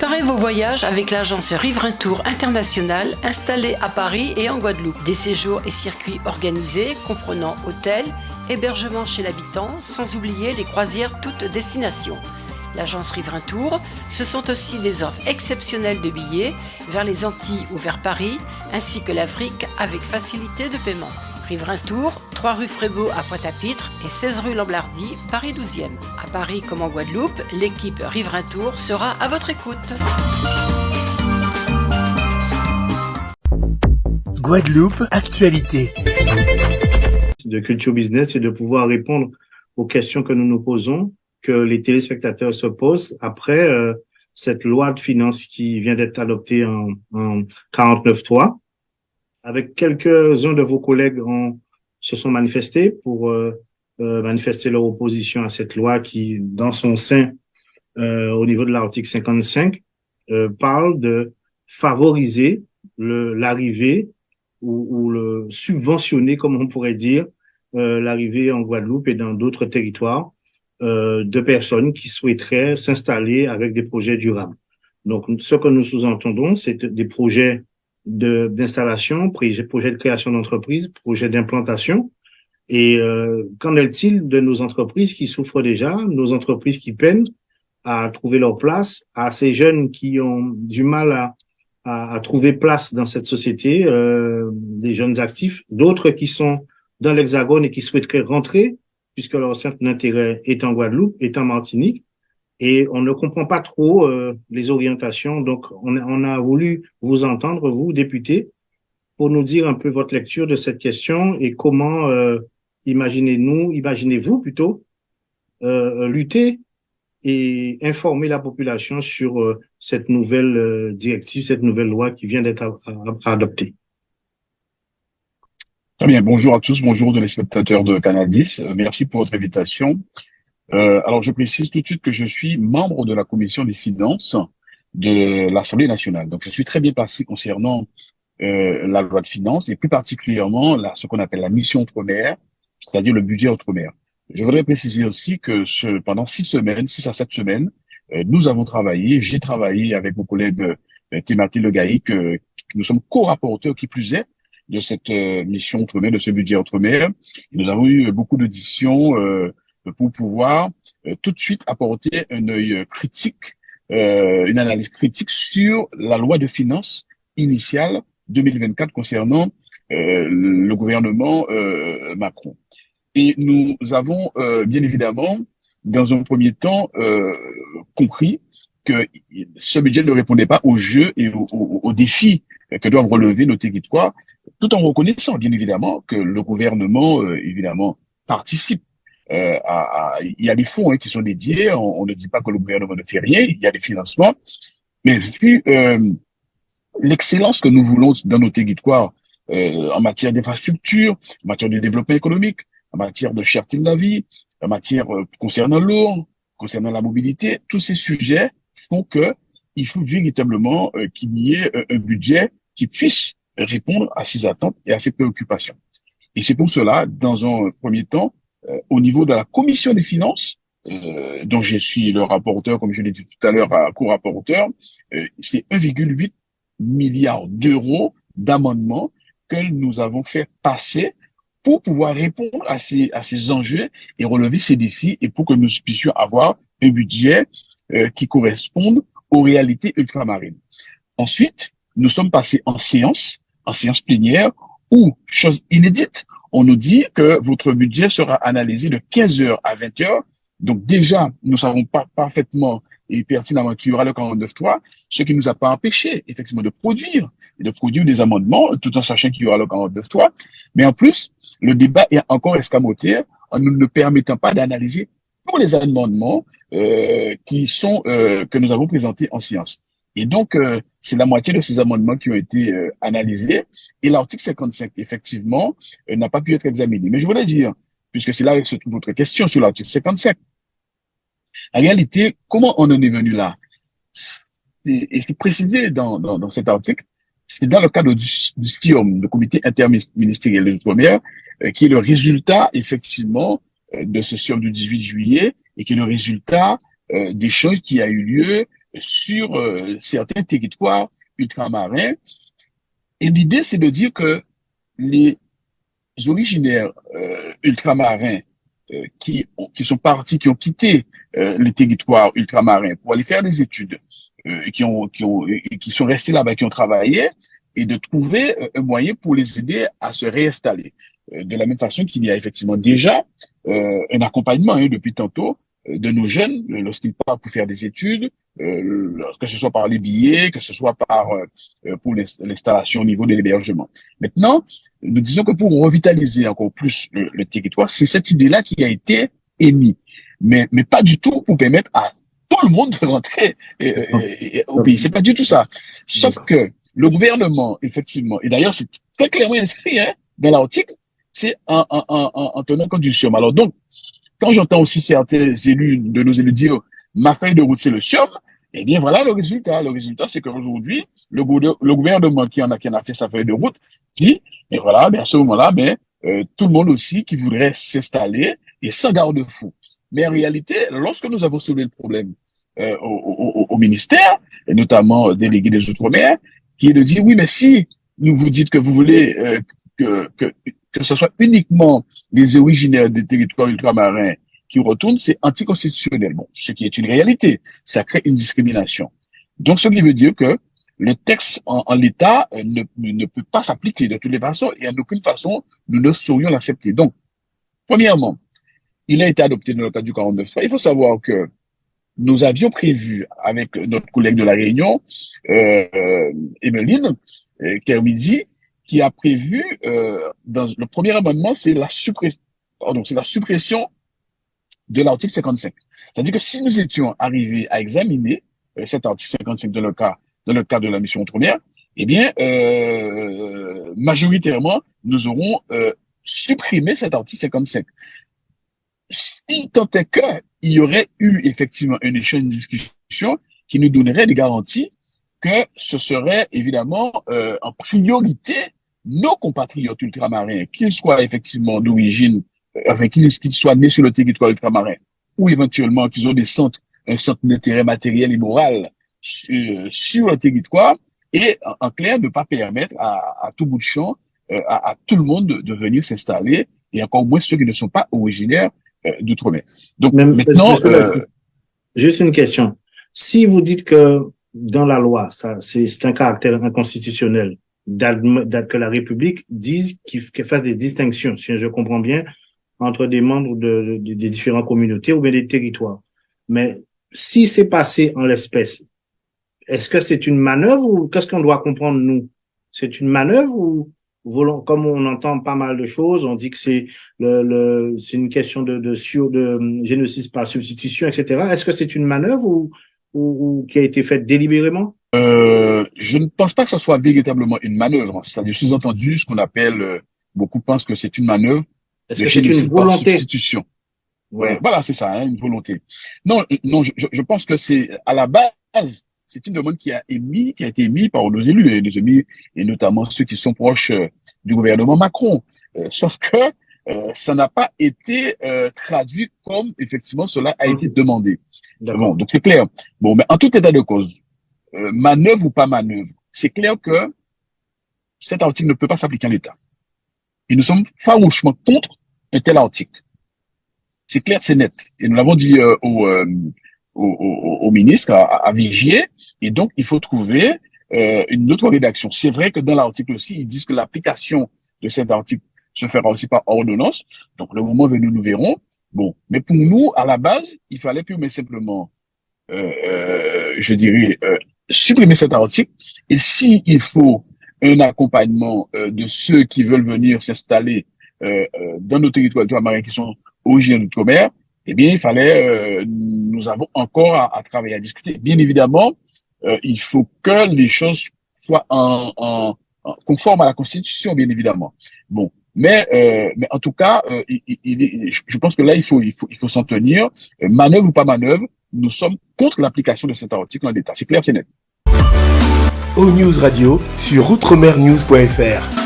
Préparez vos voyages avec l'agence Riverain Tour International installée à Paris et en Guadeloupe. Des séjours et circuits organisés comprenant hôtels, hébergement chez l'habitant, sans oublier les croisières toutes destinations. L'agence Riverain Tour, ce sont aussi des offres exceptionnelles de billets vers les Antilles ou vers Paris, ainsi que l'Afrique avec facilité de paiement. Riverain Tour, 3 rue Frébeau à Pointe-à-Pitre et 16 rue Lamblardy, Paris 12e. À Paris comme en Guadeloupe, l'équipe Riverain Tour sera à votre écoute. Guadeloupe, actualité. De Culture Business, c'est de pouvoir répondre aux questions que nous nous posons, que les téléspectateurs se posent après cette loi de finances qui vient d'être adoptée en 49.3. Avec quelques-uns de vos collègues se sont manifestés pour manifester leur opposition à cette loi qui, dans son sein, au niveau de l'article 55, parle de favoriser l'arrivée ou le subventionner, comme on pourrait dire, l'arrivée en Guadeloupe et dans d'autres territoires de personnes qui souhaiteraient s'installer avec des projets durables. Donc, ce que nous sous-entendons, c'est des projets d'installation, projet de création d'entreprise, projet d'implantation. Et qu'en est-il de nos entreprises qui souffrent déjà, nos entreprises qui peinent à trouver leur place, à ces jeunes qui ont du mal à trouver place dans cette société, des jeunes actifs, d'autres qui sont dans l'Hexagone et qui souhaiteraient rentrer, puisque leur centre d'intérêt est en Guadeloupe, est en Martinique. Et on ne comprend pas trop les orientations. Donc, on a voulu vous entendre, vous, députés, pour nous dire un peu votre lecture de cette question et comment imaginez-vous plutôt, lutter et informer la population sur cette nouvelle directive, cette nouvelle loi qui vient d'être adoptée. Très bien. Bonjour à tous. Bonjour les spectateurs de Canal 10. Merci pour votre invitation. Alors, je précise tout de suite que je suis membre de la commission des finances de l'Assemblée nationale. Donc, je suis très bien placé concernant la loi de finances et plus particulièrement ce qu'on appelle la mission outre-mer, c'est-à-dire le budget outre-mer. Je voudrais préciser aussi que pendant 6 à 7 semaines, j'ai travaillé avec mon collègue Thématé Le Gaïc, nous sommes co-rapporteurs qui plus est de cette mission outre-mer, de ce budget outre-mer. Nous avons eu beaucoup d'auditions pour pouvoir tout de suite apporter un œil critique, une analyse critique sur la loi de finances initiale 2024 concernant le gouvernement Macron. Et nous avons bien évidemment, dans un premier temps, compris que ce budget ne répondait pas aux jeux et aux défis que doivent relever nos territoires, tout en reconnaissant bien évidemment que le gouvernement évidemment participe. Il y a des fonds qui sont dédiés. On ne dit pas que le gouvernement ne fait rien. Il y a des financements. Mais puis, l'excellence que nous voulons dans nos territoires en matière d'infrastructure, en matière de développement économique, en matière de cherté de la vie, en matière concernant l'eau, concernant la mobilité, tous ces sujets font que il faut véritablement qu'il y ait un budget qui puisse répondre à ces attentes et à ces préoccupations. Et c'est pour cela, dans un premier temps, au niveau de la commission des finances, dont je suis le rapporteur, comme je l'ai dit tout à l'heure, co-rapporteur, c'est 1,8 milliard d'euros d'amendements que nous avons fait passer pour pouvoir répondre à ces enjeux et relever ces défis et pour que nous puissions avoir un budget qui corresponde aux réalités ultramarines. Ensuite, nous sommes passés en séance plénière où, chose inédite, on nous dit que votre budget sera analysé de 15h à 20h. Donc déjà, nous savons pas parfaitement et pertinemment qu'il y aura le 49.3, ce qui nous a pas empêché effectivement de produire des amendements, tout en sachant qu'il y aura le 49.3. Mais en plus, le débat est encore escamoté en nous ne permettant pas d'analyser tous les amendements que nous avons présentés en séance. Et donc, c'est la moitié de ces amendements qui ont été analysés. Et l'article 55, effectivement, n'a pas pu être examiné. Mais je voulais dire, puisque c'est là que se trouve votre question sur l'article 55, en réalité, comment on en est venu là? Et c'est précisé dans cet article, c'est dans le cadre du STIOM, le comité interministériel de l'outre-mer, qui est le résultat, effectivement, de ce STIOM du 18 juillet, et qui est le résultat d'échanges qui a eu lieu sur certains territoires ultramarins. Et l'idée, c'est de dire que les originaires ultramarins qui sont partis, qui ont quitté les territoires ultramarins pour aller faire des études, qui sont restés là-bas, qui ont travaillé, et de trouver un moyen pour les aider à se réinstaller. De la même façon qu'il y a effectivement déjà un accompagnement depuis tantôt de nos jeunes lorsqu'ils partent pour faire des études, que ce soit par les billets, que ce soit pour l'installation au niveau de l'hébergement. Maintenant, nous disons que pour revitaliser encore plus le territoire, c'est cette idée-là qui a été émise, mais pas du tout pour permettre à tout le monde de rentrer au pays. C'est pas du tout ça. Sauf que le gouvernement, effectivement, et d'ailleurs c'est très clairement inscrit dans l'article, c'est en tenant compte du SIOM. Alors donc, quand j'entends aussi certains élus, de nos élus dire ma feuille de route c'est le SIOM, eh bien voilà le résultat. Le résultat c'est qu'aujourd'hui, le gouvernement qui en a fait sa feuille de route dit, et voilà, à ce moment-là, tout le monde aussi qui voudrait s'installer et sans garde-fou. Mais en réalité, lorsque nous avons soulevé le problème au ministère, et notamment délégué des Outre-mer, qui est de dire oui, mais si vous dites que vous voulez que ce soit uniquement les originaires des territoires ultramarins qui retournent, c'est anticonstitutionnel. Bon, ce qui est une réalité, ça crée une discrimination. Donc, ce qui veut dire que le texte en l'état ne peut pas s'appliquer de toutes les façons et en aucune façon nous ne saurions l'accepter. Donc, premièrement, il a été adopté dans le cadre du 49.3. Il faut savoir que nous avions prévu avec notre collègue de la Réunion, Emeline Kermidi, qui a prévu dans le premier amendement, c'est la suppression de l'article 55. C'est-à-dire que si nous étions arrivés à examiner cet article 55 dans le cadre de la mission Outre-mer, eh bien, majoritairement, nous aurons supprimé cet article 55. Si tant est qu'il y aurait eu effectivement un échange, une discussion qui nous donnerait des garanties que ce serait évidemment en priorité nos compatriotes ultramarins, qu'ils soient effectivement d'origine, qu'ils soient nés sur le territoire ultramarin, ou éventuellement qu'ils ont un centre d'intérêt matériel et moral sur le territoire, et en clair, ne pas permettre à tout bout de champ, à tout le monde de venir s'installer, et encore moins ceux qui ne sont pas originaires d'outre-mer. Donc maintenant, juste une question. Si vous dites que dans la loi, c'est un caractère inconstitutionnel, que la République dise qu'elle fasse des distinctions, si je comprends bien, entre des membres des différentes communautés ou bien des territoires. Mais si c'est passé en l'espèce, est-ce que c'est une manœuvre ou qu'est-ce qu'on doit comprendre nous? C'est une manœuvre ou comme on entend pas mal de choses, on dit que c'est une question de génocide par substitution, etc. Est-ce que c'est une manœuvre ou qui a été faite délibérément? Je ne pense pas que ce soit véritablement une manœuvre. C'est-à-dire, sous-entendu, ce qu'on appelle, beaucoup pensent que c'est une manœuvre. Est-ce que c'est une volonté? Substitution. Ouais, voilà, c'est ça, une volonté. Non, je pense que c'est, à la base, c'est une demande qui a été émise par nos élus, et notamment ceux qui sont proches du gouvernement Macron. Sauf que, ça n'a pas été traduit comme, effectivement, cela a été demandé. Bon, donc c'est clair. Bon, mais en tout état de cause, manœuvre ou pas manœuvre, c'est clair que cet article ne peut pas s'appliquer en l'état. Et nous sommes farouchement contre un tel article. C'est clair, c'est net. Et nous l'avons dit au ministre, à Vigier, et donc il faut trouver une autre rédaction. C'est vrai que dans l'article aussi, ils disent que l'application de cet article se fera aussi par ordonnance. Donc le moment venu, nous verrons. Bon, mais pour nous, à la base, il fallait plus mais simplement, je dirais, supprimer cet article. Et si il faut un accompagnement de ceux qui veulent venir s'installer dans nos territoires ultramarins qui sont originaires d'outre-mer, eh bien, il fallait, nous avons encore à travailler, à discuter. Bien évidemment, il faut que les choses soient conformes à la Constitution, bien évidemment. Bon, mais en tout cas, je pense que là, il faut s'en tenir. Manœuvre ou pas manœuvre, nous sommes contre l'application de cet article en l'état. C'est clair, c'est net. O-News Radio sur outremernews.fr.